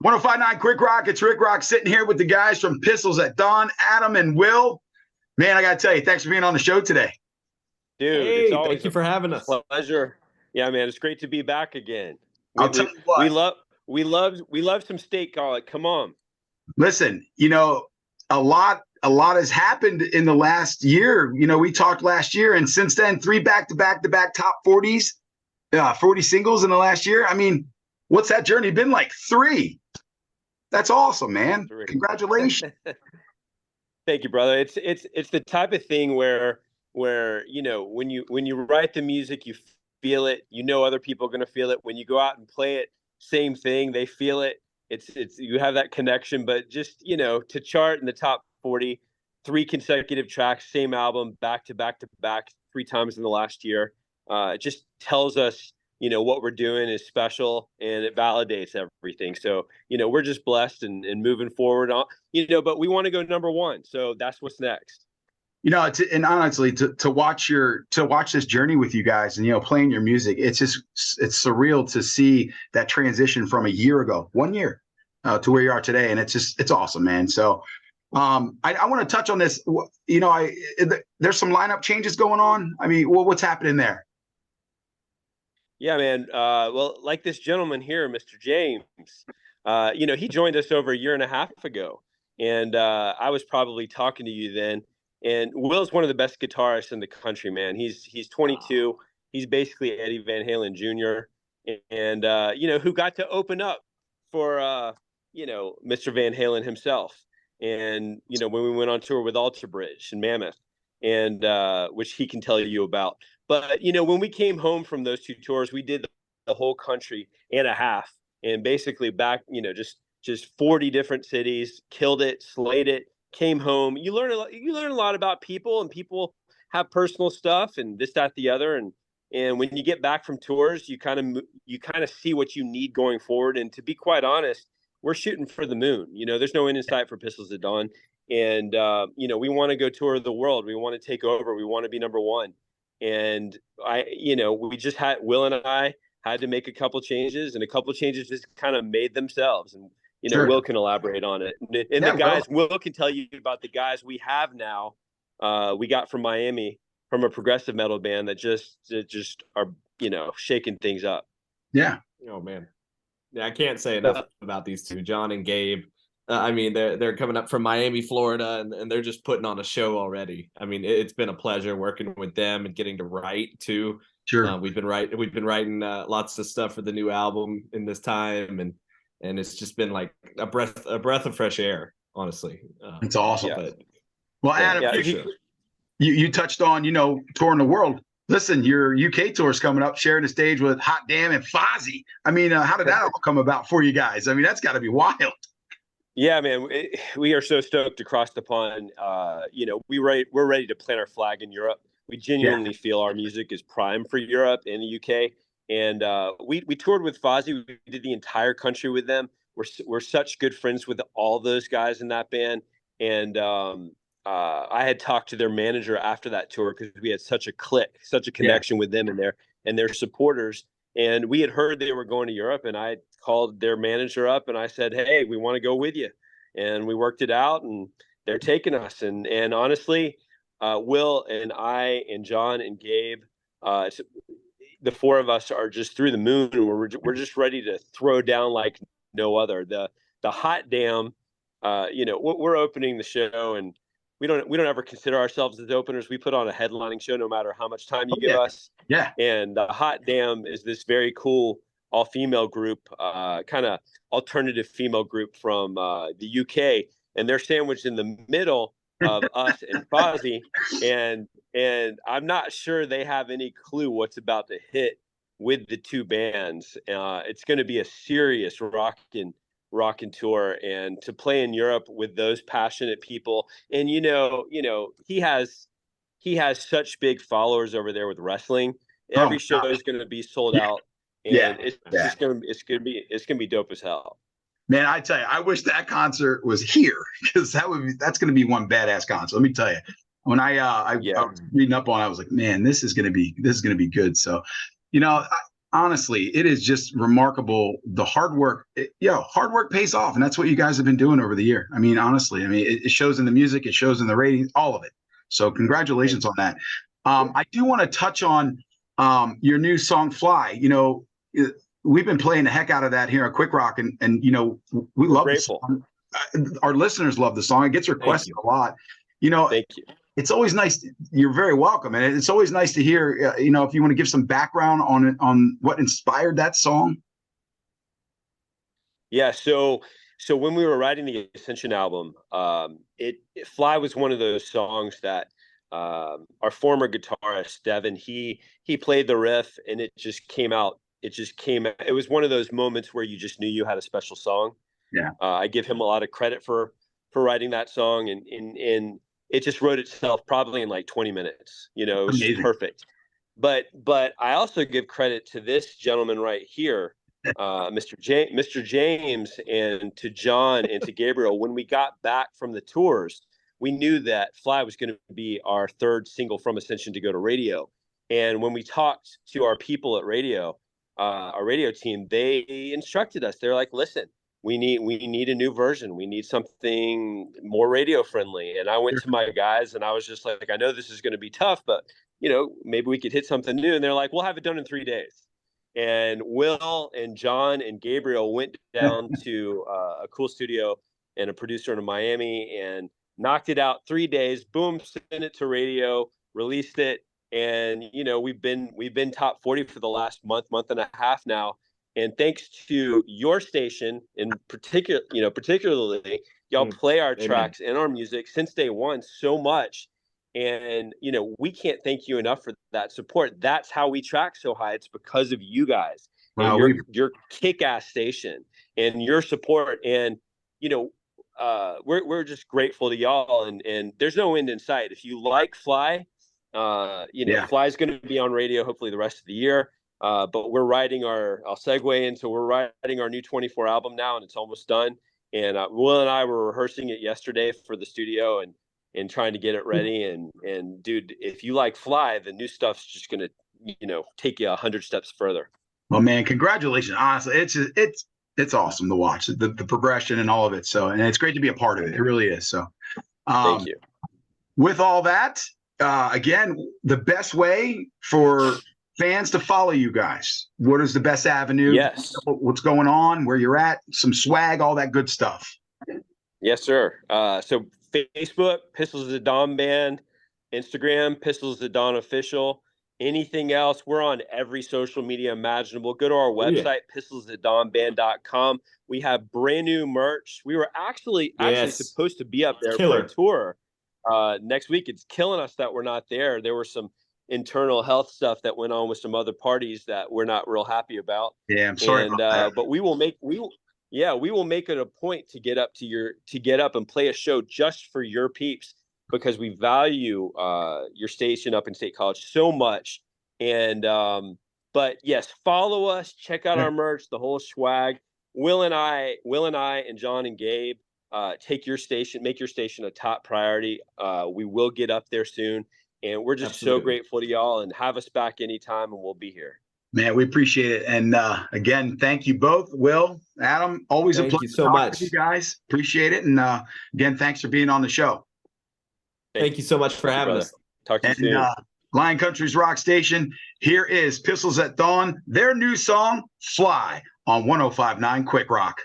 105.9 Quick Rock. It's Rick Rock sitting here with the guys from Pistols at Dawn, Adam and Will. Man, I got to tell you, thanks for being on the show today. Dude, it's Hey, thank always you a for having us. pleasure. Yeah, man, it's great to be back again. We I'll tell we you we what, love we love some steak garlic. Come on. listen, a lot has happened in the last year. We talked last year, and since then, three back-to-back top 40s, 40 singles in the last year. I mean, what's that journey been like? Three. That's awesome, man. Three. Congratulations. Thank you, brother. It's the type of thing where when you write the music, you feel it. You know other people are going to feel it. When you go out and play it, same thing. They feel it. It's you have that connection. But just to chart in the top 40, three consecutive tracks, same album, back to back to back, three times in the last year. It just tells us what we're doing is special, and it validates everything. So we're just blessed and moving forward on. But we want to go number one. So that's what's next. And honestly, to watch this journey with you guys and playing your music, it's surreal to see that transition from a year ago, 1 year, to where you are today, and it's awesome, man. So I want to touch on this. There's some lineup changes going on. I mean, what's happening there? Yeah, man. Well, like this gentleman here, Mr. James, he joined us over a year and a half ago, and I was probably talking to you then. And Will's one of the best guitarists in the country, man. He's 22. He's basically Eddie Van Halen Jr. And who got to open up for Mr. Van Halen himself. And when we went on tour with Alter Bridge and Mammoth, and which he can tell you about. But when we came home from those two tours, we did the whole country and a half, and basically back, just 40 different cities, killed it, slayed it. Came home. You learn a lot. You learn a lot about people, and people have personal stuff, and this, that, the other. And when you get back from tours, you kind of see what you need going forward. And to be quite honest, we're shooting for the moon. There's no end in sight for Pistols at Dawn, and we want to go tour the world. We want to take over. We want to be number one. And we just had Will and I had to make a couple changes, and a couple changes just kind of made themselves. And Sure. Will can elaborate on it. And the guys, Will can tell you about the guys we have now. We got from Miami, from a progressive metal band that just are, shaking things up. Yeah. Oh man. Yeah, I can't say enough about these two, John and Gabe. I mean, they're coming up from Miami, Florida, and they're just putting on a show already. I mean, it's been a pleasure working with them and getting to write too. Sure. We've been writing lots of stuff for the new album in this time, and it's just been like a breath of fresh air, honestly. It's awesome. Yeah. Well, Adam, you touched on, touring the world. Listen, your UK tour is coming up, sharing the stage with Hot Damn and Fozzy. I mean, how did that all come about for you guys? I mean, that's got to be wild. Yeah, man, we are so stoked to cross the pond. We're ready to plant our flag in Europe. We genuinely feel our music is prime for Europe and the UK. And we toured with Fozzy. We did the entire country with them. We're such good friends with all those guys in that band. And I had talked to their manager after that tour because we had such a click, such a connection with them and their supporters. And we had heard they were going to Europe, and I called their manager up and I said, "Hey, we want to go with you." And we worked it out, and they're taking us. And honestly, Will and I and John and Gabe, the four of us are just through the moon, and we're just ready to throw down like no other. The Hot Damn, we're opening the show, and we don't ever consider ourselves as openers. We put on a headlining show no matter how much time you give us. Yeah. And the Hot Damn is this very cool all-female group, kind of alternative female group from the UK, and they're sandwiched in the middle of us and Fozzy, and I'm not sure they have any clue what's about to hit with the two bands. It's going to be a serious rockin' tour, and to play in Europe with those passionate people. And he has such big followers over there with wrestling. Every show is going to be sold out, and it's going to be dope as hell. Man, I tell you, I wish that concert was here, because that's going to be one badass concert. Let me tell you, when I was reading up on it, I was like, man, this is going to be good. So, honestly, it is just remarkable. The hard work, hard work pays off. And that's what you guys have been doing over the year. I mean, honestly, it shows in the music, it shows in the ratings, all of it. So congratulations on that. I do want to touch on your new song, Fly. You know, we've been playing the heck out of that here at Quick Rock. And you know, we love the song. Our listeners love the song. It gets requested a lot. You know, thank you. It's always nice. You're very welcome, and it's always nice to hear. You know, if you want to give some background on what inspired that song. Yeah. So when we were writing the Ascension album, Fly was one of those songs that our former guitarist Devin he played the riff, and it just came out. It was one of those moments where you just knew you had a special song. Yeah. I give him a lot of credit for writing that song, and it just wrote itself probably in like 20 minutes. You know, it was just perfect. But I also give credit to this gentleman right here, Mr. James, and to John and to Gabriel. When we got back from the tours, we knew that Fly was going to be our third single from Ascension to go to radio. And when we talked to our people at radio, our radio team, they instructed us. They're like, listen, we need a new version. We need something more radio friendly. And I went to my guys and I was just like, I know this is going to be tough, but you know, maybe we could hit something new. And they're like, we'll have it done in 3 days. And Will and John and Gabriel went down to a cool studio and a producer in Miami and knocked it out 3 days. Boom, sent it to radio, released it. And, you know, we've been top 40 for the last month and a half now. And thanks to your station in particular, particularly, y'all play our tracks and our music since day one so much. And, you know, we can't thank you enough for that support. That's how we track so high. It's because of you guys and your kick-ass station and your support. And, you know, we're just grateful to y'all. And there's no end in sight. If you like Fly, Fly's going to be on radio hopefully the rest of the year. But we're writing I'll segue into, we're writing our new 24 album now, and it's almost done. And Will and I were rehearsing it yesterday for the studio and trying to get it ready. And dude, if you like Fly, the new stuff's just going to, you know, take you 100 steps further. Well, man, congratulations. Honestly, it's awesome to watch the progression and all of it. So, and it's great to be a part of it. It really is. So, thank you. With all that, again, the best way for fans to follow you guys, what is the best avenue? Yes. What's going on, where you're at, some swag, all that good stuff. Yes, sir. So Facebook, Pistols at Dawn Band, Instagram, Pistols at Dawn Official. Anything else, we're on every social media imaginable. Go to our website, pistolsatdawnband.com. We have brand new merch. We were actually supposed to be up there for a tour next week. It's killing us that we're not there. There were some internal health stuff that went on with some other parties that we're not real happy about. Yeah, I'm sorry about that. But we will make it a point to get up and play a show just for your peeps, because we value your station up in State College so much. And but yes, follow us, check out our merch, the whole swag. Will and I and John and Gabe make your station a top priority. We will get up there soon. And we're just so grateful to y'all, and have us back anytime and we'll be here. Man, we appreciate it. And again, thank you both. Will, Adam, always a pleasure. Thank you so much. You guys, appreciate it. And again, thanks for being on the show. Thank you so much for having us. Talk to you soon. Lion Country's Rock Station, here is Pistols at Dawn, their new song, Fly, on 105.9 Quick Rock.